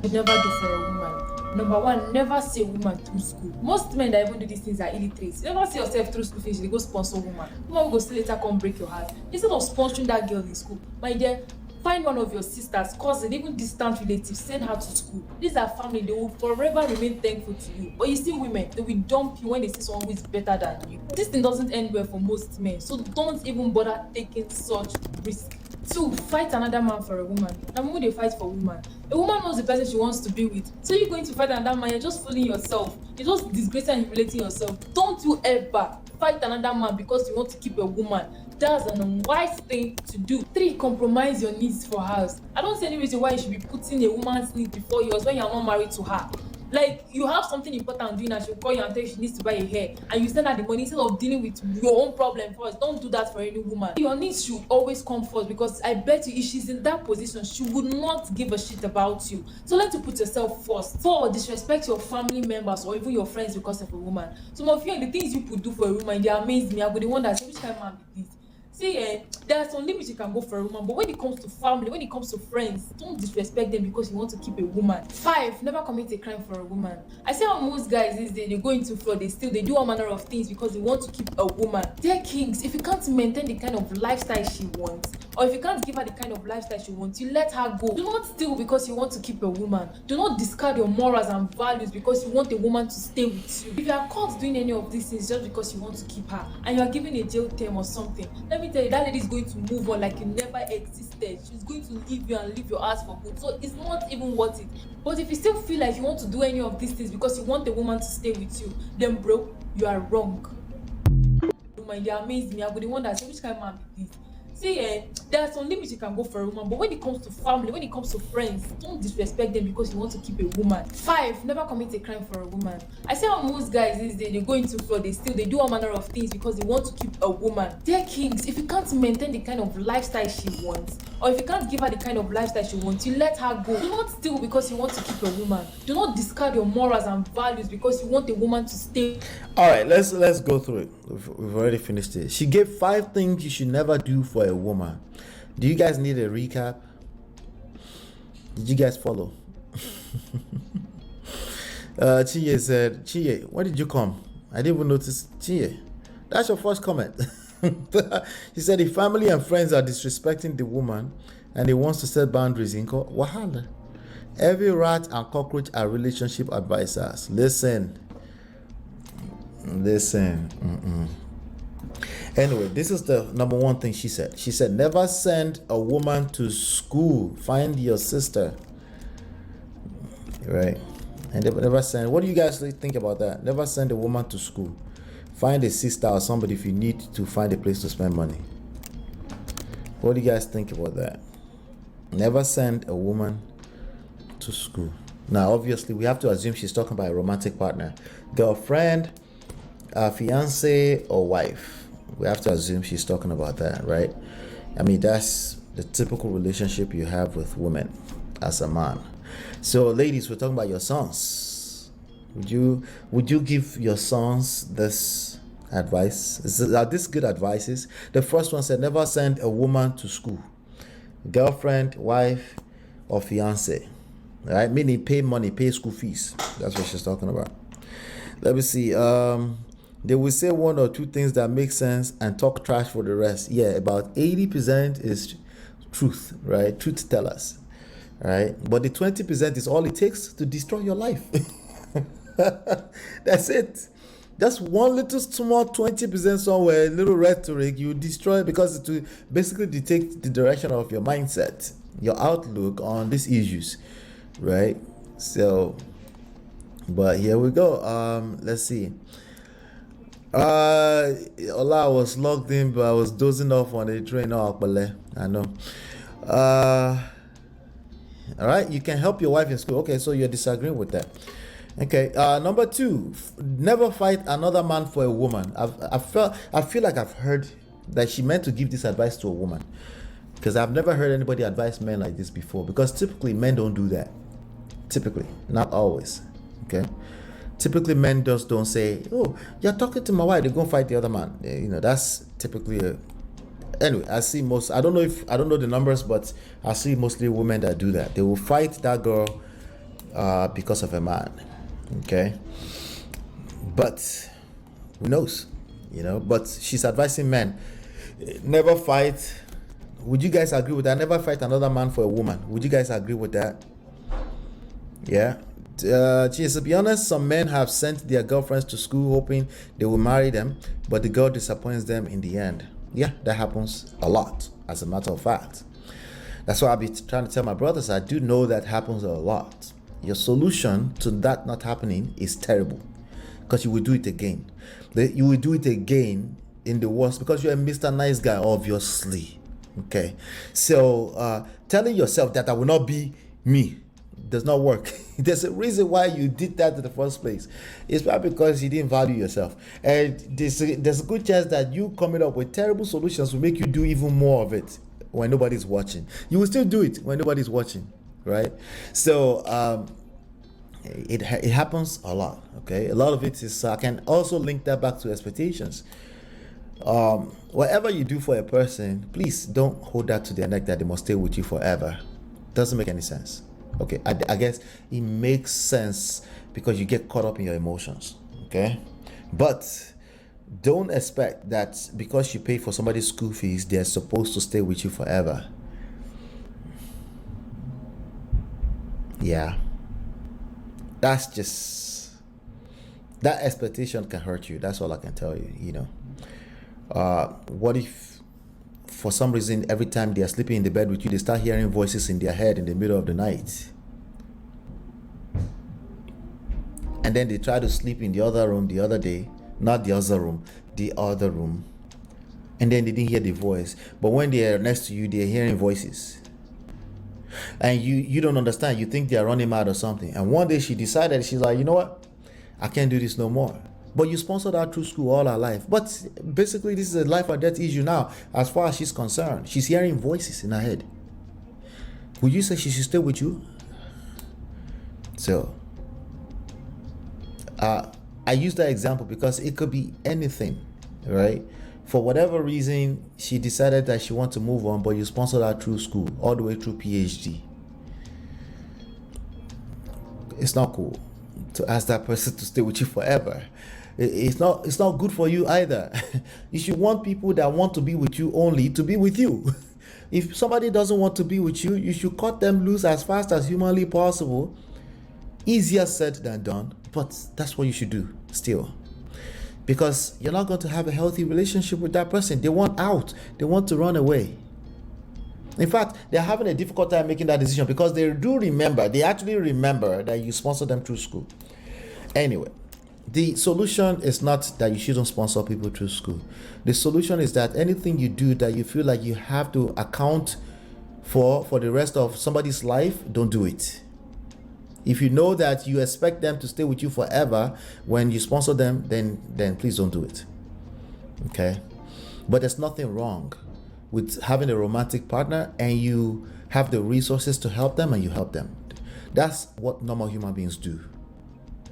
You never do for a woman. Number one, never see a woman through school. Most men that even do these things are illiterate. You never see yourself through school finish, they go sponsor woman. Woman will go still later come break your heart. Instead of sponsoring that girl in school, my dear, find one of your sisters, cousin, even distant relatives, send her to school. These are family, they will forever remain thankful to you. But you see women, they will dump you when they see someone who is better than you. This thing doesn't end well for most men, so don't even bother taking such risk. 2, fight another man for a woman. The moment they fight for a woman knows the person she wants to be with. So you're going to fight another man, you're just fooling yourself. You're just disgracing and humiliating yourself. Don't you ever fight another man because you want to keep a woman. That's an unwise thing to do. 3, compromise your needs for hers. I don't see any reason why you should be putting a woman's needs before yours when you're not married to her. Like, you have something important doing and she'll call you and tell you she needs to buy a hair, and you send her the money instead of dealing with your own problem first. Don't do that for any woman. Your needs should always come first, because I bet you if she's in that position, she would not give a shit about you. So learn to put yourself first. 4, disrespect your family members or even your friends because of a woman. Some of you and the things you could do for a woman, they amaze me. I would wonder, which kind of man be this? See, there are some limits you can go for a woman, but when it comes to family, when it comes to friends, don't disrespect them because you want to keep a woman. 5, never commit a crime for a woman. I see how most guys these days, they go into fraud, they do all manner of things because they want to keep a woman. Dear kings, if you can't maintain the kind of lifestyle she wants, or if you can't give her the kind of lifestyle she wants, you let her go. Do not steal because you want to keep a woman. Do not discard your morals and values because you want a woman to stay with you. If you are caught doing any of these things just because you want to keep her and you are given a jail term or something, let me tell you, that lady is going to move on like you never existed. She's going to leave you and leave your ass for good. So it's not even worth it. But if you still feel like you want to do any of these things because you want a woman to stay with you, then bro, you are wrong. They amaze me. I would wonder, which kind of man be this? See, there are some limits you can go for a woman, but when it comes to family, when it comes to friends, don't disrespect them because you want to keep a woman. 5, never commit a crime for a woman. I see how most guys these days, they go into fraud, they do all manner of things because they want to keep a woman. Dear kings, if you can't maintain the kind of lifestyle she wants, or if you can't give her the kind of lifestyle she wants, you let her go. Do not steal because you want to keep a woman. Do not discard your morals and values because you want a woman to stay. All right, let's go through it. We've already finished it. She gave 5 things you should never do for a woman. Do you guys need a recap? Did you guys follow? Chiye said, Chiye, when did you come? I didn't even notice. Chiye, that's your first comment. She said, if family and friends are disrespecting the woman and they wants to set boundaries, in wahala. Every rat and cockroach are relationship advisors. Listen. Anyway, this is the number 1 thing she said. She said, never send a woman to school. Find your sister. Right? And never send. What do you guys think about that? Never send a woman to school. Find a sister or somebody if you need to find a place to spend money. What do you guys think about that? Never send a woman to school. Now, obviously, we have to assume she's talking about a romantic partner. Girlfriend, fiance, or wife. We have to assume she's talking about that, right? I mean, that's the typical relationship you have with women as a man. So, ladies, we're talking about your sons. Would you give your sons this advice? Are these good advices? The first one said, never send a woman to school. Girlfriend, wife, or fiance. Right? Meaning pay money, pay school fees. That's what she's talking about. Let me see. They will say 1 or 2 things that make sense and talk trash for the rest. Yeah, about 80% is truth, right? Truth tellers, right? But the 20% is all it takes to destroy your life. That's it. Just one little small 20% somewhere, a little rhetoric, you destroy because it will basically dictate the direction of your mindset, your outlook on these issues, right? So, but here we go. Let's see. Ola, I was logged in, but I was dozing off on the train. I know. All right, you can help your wife in school. Okay, so you're disagreeing with that. Okay, number 2, never fight another man for a woman. I feel like I've heard that she meant to give this advice to a woman, because I've never heard anybody advise men like this before, because typically men don't do that. Typically, not always. Okay, typically men just don't say, oh, you're talking to my wife, they go fight the other man. That's typically anyway, I see most, I don't know the numbers, but I see mostly women that do that. They will fight that girl because of a man. Okay, but who knows? But she's advising men, never fight. Would you guys agree with that? Never fight another man for a woman. Would you guys agree with that? Yeah. To be honest, some men have sent their girlfriends to school hoping they will marry them, but the girl disappoints them in the end. Yeah, that happens a lot, as a matter of fact. That's why I'll be trying to tell my brothers, I do know that happens a lot. Your solution to that not happening is terrible, because you will do it again. You will do it again in the worst, because you're a Mr. Nice Guy, obviously. Okay, so telling yourself that I will not be me does not work. There's a reason why you did that in the first place. It's probably because you didn't value yourself, and there's a good chance that you coming up with terrible solutions will make you do even more of it when nobody's watching. You will still do it when nobody's watching, right? So it happens a lot. Okay, a lot of it is, I can also link that back to expectations. Whatever you do for a person, please don't hold that to their neck that they must stay with you forever. Doesn't make any sense. Okay, I guess it makes sense because you get caught up in your emotions. Okay, but don't expect that because you pay for somebody's school fees, they're supposed to stay with you forever. Yeah, that's just, that expectation can hurt you. That's all I can tell you. What if for some reason every time they are sleeping in the bed with you, they start hearing voices in their head in the middle of the night, and then they try to sleep in the other room the other day, not the other room, the other room, and then they didn't hear the voice, but when they are next to you, they're hearing voices, and you don't understand. You think they are running mad or something, and one day she decided, she's like, you know what, I can't do this no more. But you sponsored her through school all her life. But basically, this is a life or death issue now, as far as she's concerned. She's hearing voices in her head. Would you say she should stay with you? So, I use that example because it could be anything, right? For whatever reason, she decided that she wants to move on, but you sponsored her through school, all the way through PhD. It's not cool to ask that person to stay with you forever. It's not good for you either. You should want people that want to be with you only to be with you. If somebody doesn't want to be with you, you should cut them loose as fast as humanly possible. Easier said than done, but that's what you should do still, because you're not going to have a healthy relationship with that person. They want out. They want to run away. In fact, they're having a difficult time making that decision because they actually remember that you sponsored them through school. Anyway, the solution is not that you shouldn't sponsor people through school. The solution is that anything you do that you feel like you have to account for the rest of somebody's life, don't do it. If you know that you expect them to stay with you forever when you sponsor them, then please don't do it. Okay? But there's nothing wrong with having a romantic partner and you have the resources to help them and you help them. That's what normal human beings do,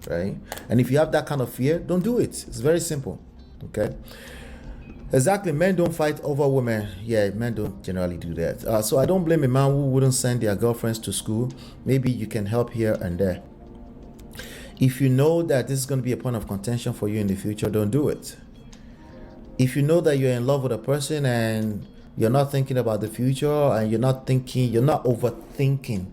right? And if you have that kind of fear, don't do it. It's very simple. Okay? Exactly. Men don't fight over women. Yeah, men don't generally do that. So I don't blame a man who wouldn't send their girlfriends to school. Maybe you can help here and there. If you know that this is going to be a point of contention for you in the future, don't do it. If you know that you're in love with a person and you're not thinking about the future and you're not overthinking,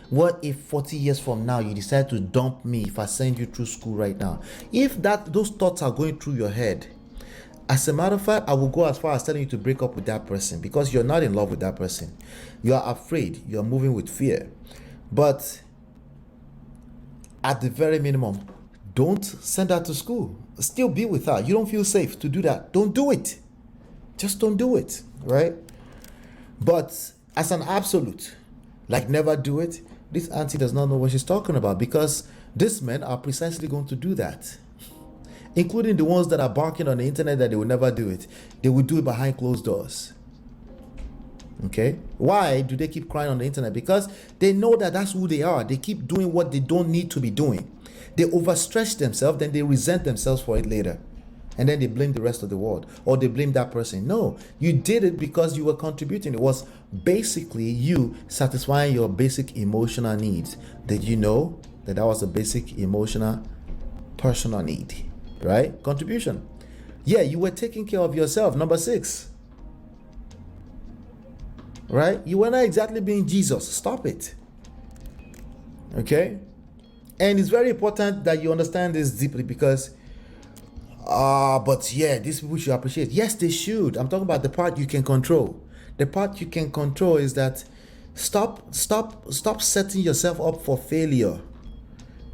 what if 40 years from now you decide to dump me if I send you through school right now? If those thoughts are going through your head, as a matter of fact, I will go as far as telling you to break up with that person, because you're not in love with that person. You are afraid. You are moving with fear. But at the very minimum, don't send her to school. Still be with her. You don't feel safe to do that. Don't do it. Just don't do it, right? But as an absolute, like never do it, this auntie does not know what she's talking about, because these men are precisely going to do that. Including the ones that are barking on the internet that they will never do it. They will do it behind closed doors. Okay? Why do they keep crying on the internet? Because they know that that's who they are. They keep doing what they don't need to be doing. They overstretch themselves, then they resent themselves for it later. And then they blame the rest of the world. Or they blame that person. No, you did it because you were contributing. It was basically you satisfying your basic emotional needs. Did you know that was a basic emotional, personal need, right? Contribution. Yeah, you were taking care of yourself. Number 6. Right? You were not exactly being Jesus. Stop it. Okay? And it's very important that you understand this deeply because but yeah, these people should appreciate. Yes, they should. I'm talking about the part you can control. The part you can control is that stop setting yourself up for failure.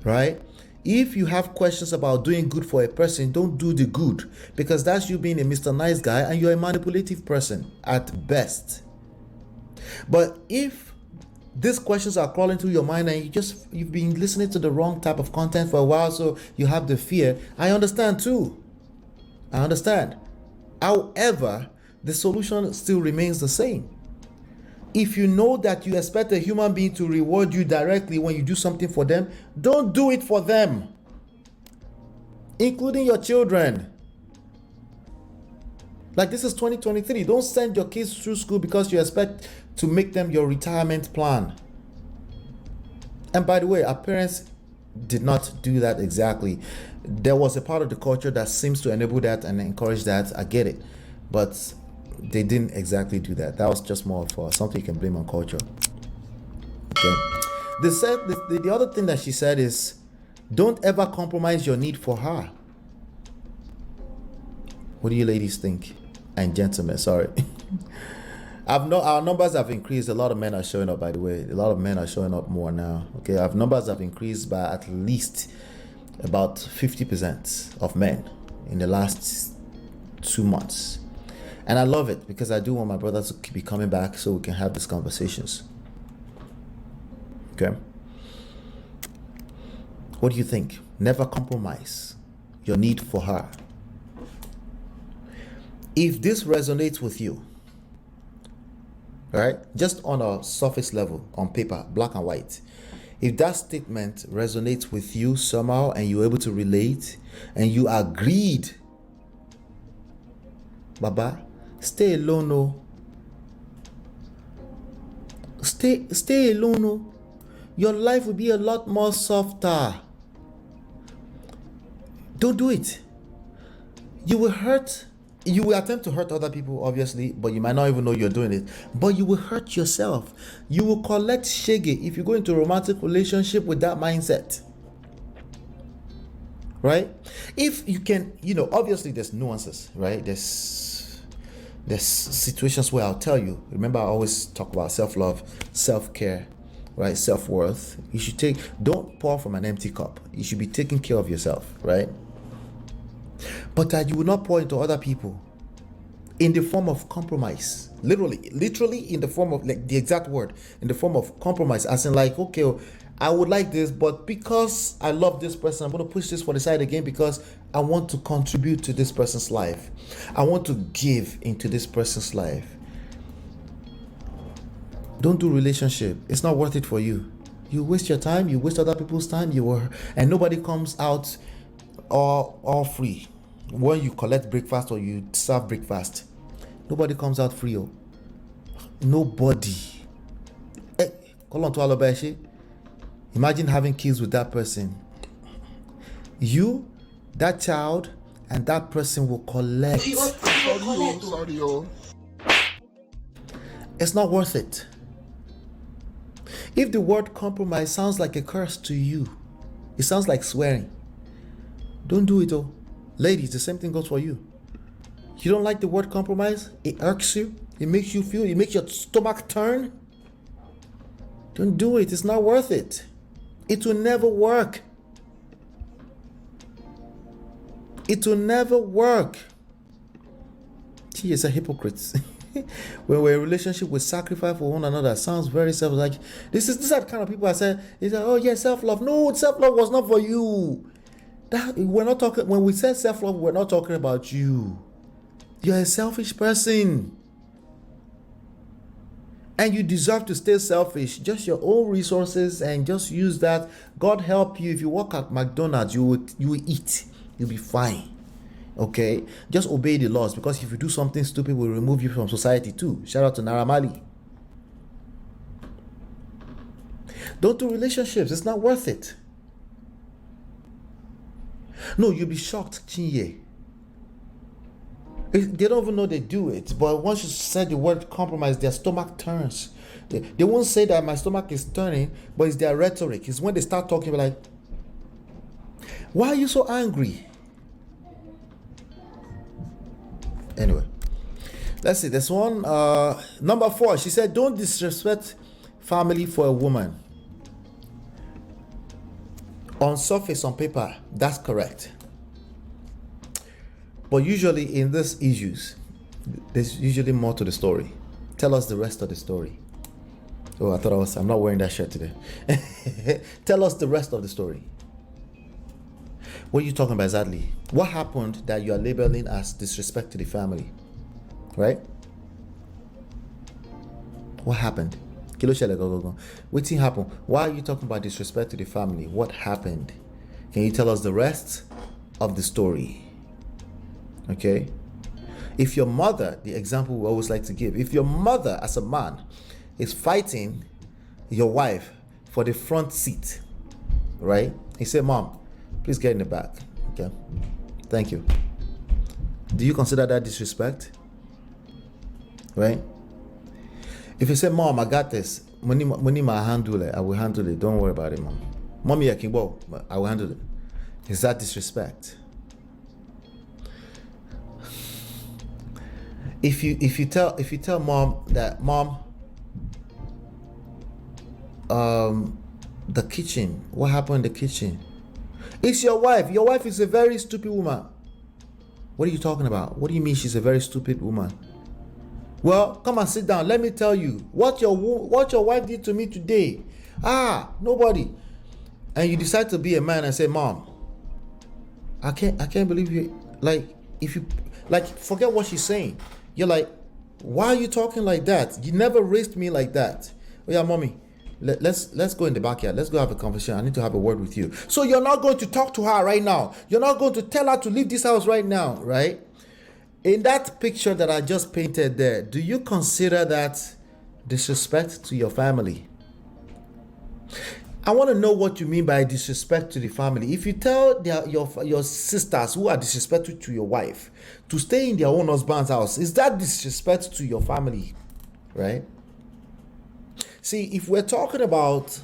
Right? If you have questions about doing good for a person, don't do the good, because that's you being a Mr. Nice Guy and you're a manipulative person at best. But if these questions are crawling through your mind and you've been listening to the wrong type of content for a while, so you have the fear, I understand too. I understand. However, the solution still remains the same. If you know that you expect a human being to reward you directly when you do something for them, don't do it for them, including your children. Like, this is 2023. Don't send your kids through school because you expect to make them your retirement plan. And by the way, our parents did not do that exactly. There was a part of the culture that seems to enable that and encourage that. I get it. But they didn't exactly do that. That was just more of something you can blame on culture. Okay. The other thing that she said is, don't ever compromise your need for her. What do you ladies think? And gentlemen, sorry. Our numbers have increased. A lot of men are showing up, by the way. A lot of men are showing up more now. Okay, our numbers have increased by at least about 50% of men in the last 2 months. And I love it because I do want my brothers to be coming back so we can have these conversations. Okay? What do you think? Never compromise your need for her. If this resonates with you, right, just on a surface level, on paper, black and white, if that statement resonates with you somehow and you're able to relate and you agreed, Baba, stay alone, no. Stay alone, no. Your life will be a lot more softer. Don't do it. You will attempt to hurt other people, obviously, but you might not even know you're doing it. But you will hurt yourself. You will collect shege if you go into a romantic relationship with that mindset. Right? If you can, obviously there's nuances, right? There's situations where I'll tell you. Remember, I always talk about self-love, self-care, right? Self-worth. Don't pour from an empty cup. You should be taking care of yourself, right? But that you will not pour into other people in the form of compromise. Literally in the form of, like, the exact word, in the form of compromise, as in, like, okay, I would like this, but because I love this person, I'm going to push this for the side again because I want to contribute to this person's life. I want to give into this person's life. Don't do relationship. It's not worth it for you. You waste your time, you waste other people's time, and nobody comes out all free. When you collect breakfast or you serve breakfast, nobody comes out free. Nobody. Imagine having kids with that person. You, that child, and that person will collect. It's not worth it. If the word compromise sounds like a curse to you, it sounds like swearing, don't do it. Ladies, the same thing goes for you. You don't like the word compromise? It irks you? It makes you feel, it makes your stomach turn? Don't do it. It's not worth it. It will never work. It will never work. She is a hypocrite. When we're in a relationship with sacrifice for one another, sounds very self. Like, this is the kind of people I said, it's like, oh yeah, self-love. No, self-love was not for you. We're not talking, when we say self-love, we're not talking about you. You're a selfish person. And you deserve to stay selfish. Just your own resources, and just use that. God help you. If you work at McDonald's, you will eat. You'll be fine. Okay? Just obey the laws, because if you do something stupid, we'll remove you from society too. Shout out to Naira Marley. Don't do relationships. It's not worth it. No, you'll be shocked, Chinye. They don't even know they do it, but once you said the word compromise, their stomach turns. They won't say that my stomach is turning, but it's their rhetoric. It's when they start talking like, why are you so angry? Anyway, let's see. This one, number 4, she said, don't disrespect family for a woman. On surface, on paper, that's correct. But usually in these issues, there's usually more to the story. Tell us the rest of the story. Oh, I'm not wearing that shirt today. Tell us the rest of the story. What are you talking about exactly? What happened that you are labeling as disrespect to the family? Right? What happened? What thing happened? Why are you talking about disrespect to the family? What happened? Can you tell us the rest of the story? Okay? If your mother, the example we always like to give, if your mother as a man is fighting your wife for the front seat, right? He said, Mom, please get in the back. Okay? Thank you. Do you consider that disrespect? Right? If you say, Mom, I got this, money I handle it, I will handle it. Don't worry about it, Mom. Mommy, I can go, but I will handle it. Is that disrespect? If you tell Mom that, Mom, the kitchen, what happened in the kitchen? It's your wife. Your wife is a very stupid woman. What are you talking about? What do you mean she's a very stupid woman? Well, come and sit down. Let me tell you what your wife did to me today. Nobody. And you decide to be a man and say, Mom, I can't believe you. Forget what she's saying. You're like, why are you talking like that? You never raised me like that. Oh yeah, Mommy, let's go in the backyard. Let's go have a conversation. I need to have a word with you. So you're not going to talk to her right now. You're not going to tell her to leave this house right now, right? In that picture that I just painted there, do you consider that disrespect to your family? I want to know what you mean by disrespect to the family. If you tell your sisters who are disrespectful to your wife to stay in their own husband's house, is that disrespect to your family, right? See, if we're talking about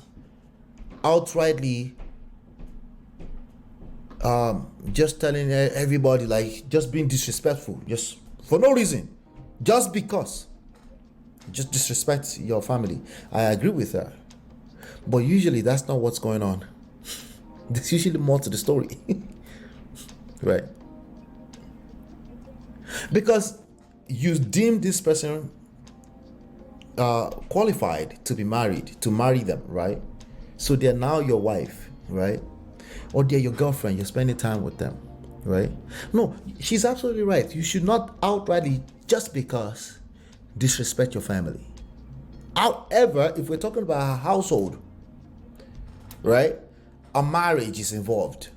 outrightly just telling everybody, like just being disrespectful, just for no reason, just because, just disrespect your family, I agree with her. But usually that's not what's going on. There's usually more to the story. Right? Because you deem this person qualified to be married, to marry them, right? So they're now your wife, right? Or they're your girlfriend, you're spending time with them, right? No, she's absolutely right. You should not outrightly, just because, disrespect your family. However, if we're talking about a household, right, a marriage is involved,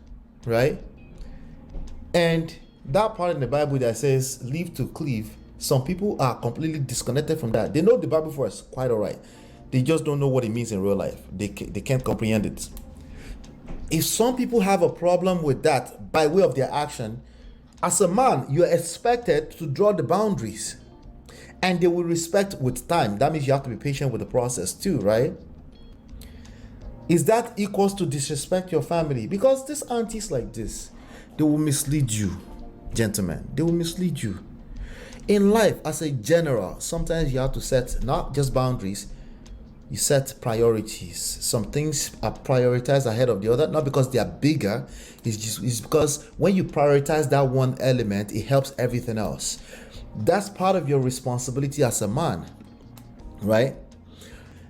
right? And that part in the Bible that says live to cleave, some people are completely disconnected from that. They know the Bible verse quite all right. They just don't know what it means in real life. They can't comprehend it. If some people have a problem with that by way of their action, as a man, you're expected to draw the boundaries, and they will respect with time. That means you have to be patient with the process too, right? Is that equals to disrespect your family? Because these aunties like this, they will mislead you, gentlemen. They will mislead you. In life, as a general, sometimes you have to set not just boundaries, you set priorities. Some things are prioritized ahead of the other, not because they are bigger, it's because when you prioritize that one element, it helps everything else. That's part of your responsibility as a man, right?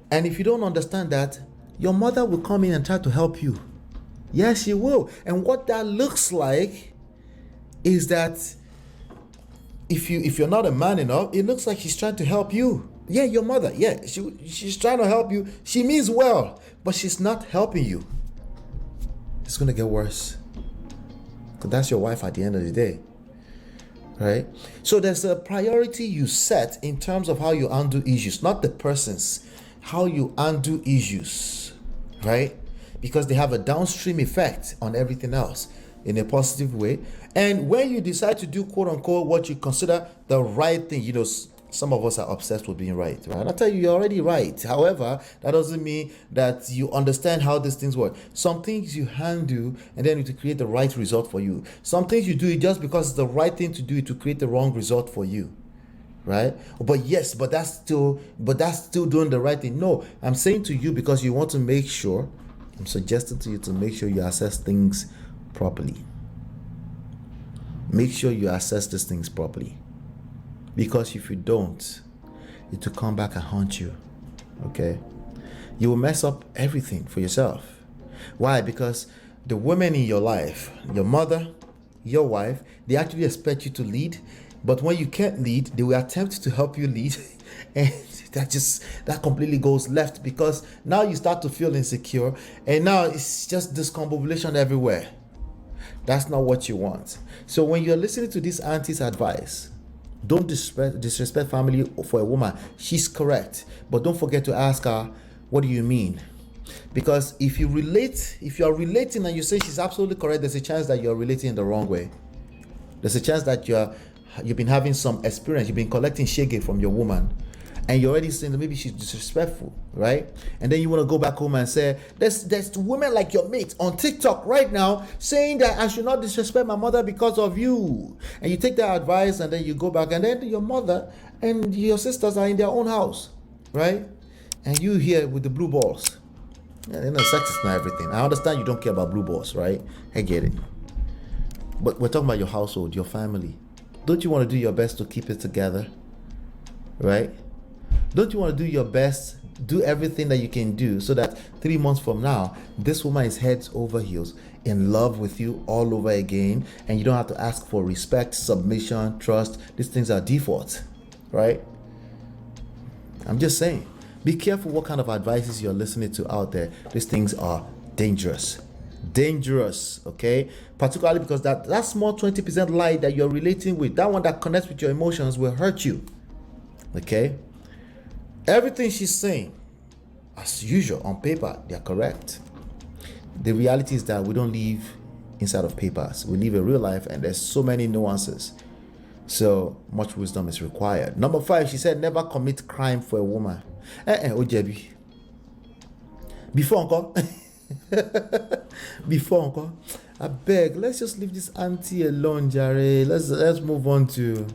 And if you don't understand that, your mother will come in and try to help you. Yes, she will. And what that looks like is that if you're not a man enough, it looks like she's trying to help you. Yeah, your mother. Yeah, she's trying to help you. She means well, but she's not helping you. It's gonna get worse. Because that's your wife at the end of the day. Right? So there's a priority you set in terms of how you undo issues, not the persons, how you undo issues, right? Because they have a downstream effect on everything else. in a positive way. And when you decide to do quote unquote what you consider the right thing, some of us are obsessed with being right? I tell you, you're already right. However, that doesn't mean that you understand how these things work. Some things you handle and then to create the right result for you. Some things you do it just because it's the right thing to do to create the wrong result for you. Right? But that's still doing the right thing. No, I'm saying to you because you want to make sure, I'm suggesting to you to make sure you assess things properly. Make sure you assess these things properly. Because if you don't, it will come back and haunt you. Okay? You will mess up everything for yourself. Why? Because the women in your life, your mother, your wife, they actually expect you to lead. But when you can't lead, they will attempt to help you lead. And that completely goes left because now you start to feel insecure. And now it's just discombobulation everywhere. That's not what you want. So when you're listening to this auntie's advice, don't disrespect family for a woman. She's correct. But don't forget to ask her, what do you mean? Because if you're relating and you say she's absolutely correct, there's a chance that you're relating in the wrong way. There's a chance that you've been having some experience. You've been collecting shege from your woman. And you're already saying that maybe she's disrespectful, right? And then you want to go back home and say, there's women like your mate on TikTok right now saying that I should not disrespect my mother because of you. And you take that advice and then you go back and then your mother and your sisters are in their own house, right? And you here with the blue balls. Yeah, sex is not everything. I understand you don't care about blue balls, right? I get it. But we're talking about your household, your family. Don't you want to do your best to keep it together, right? Don't you want to do your best, do everything that you can do so that 3 months from now, this woman is heads over heels in love with you all over again, and you don't have to ask for respect, submission, trust. These things are default, right? I'm just saying, be careful what kind of advices you're listening to out there. These things are dangerous, okay? Particularly because that small 20% lie that you're relating with, that one that connects with your emotions will hurt you, okay? Everything she's saying, as usual, on paper, they're correct. The reality is that we don't live inside of papers. We live a real life, and there's so many nuances. So much wisdom is required. Number 5, she said, never commit crime for a woman. Ojebi. Before uncle. I beg, let's just leave this auntie alone, Jare. Let's move on to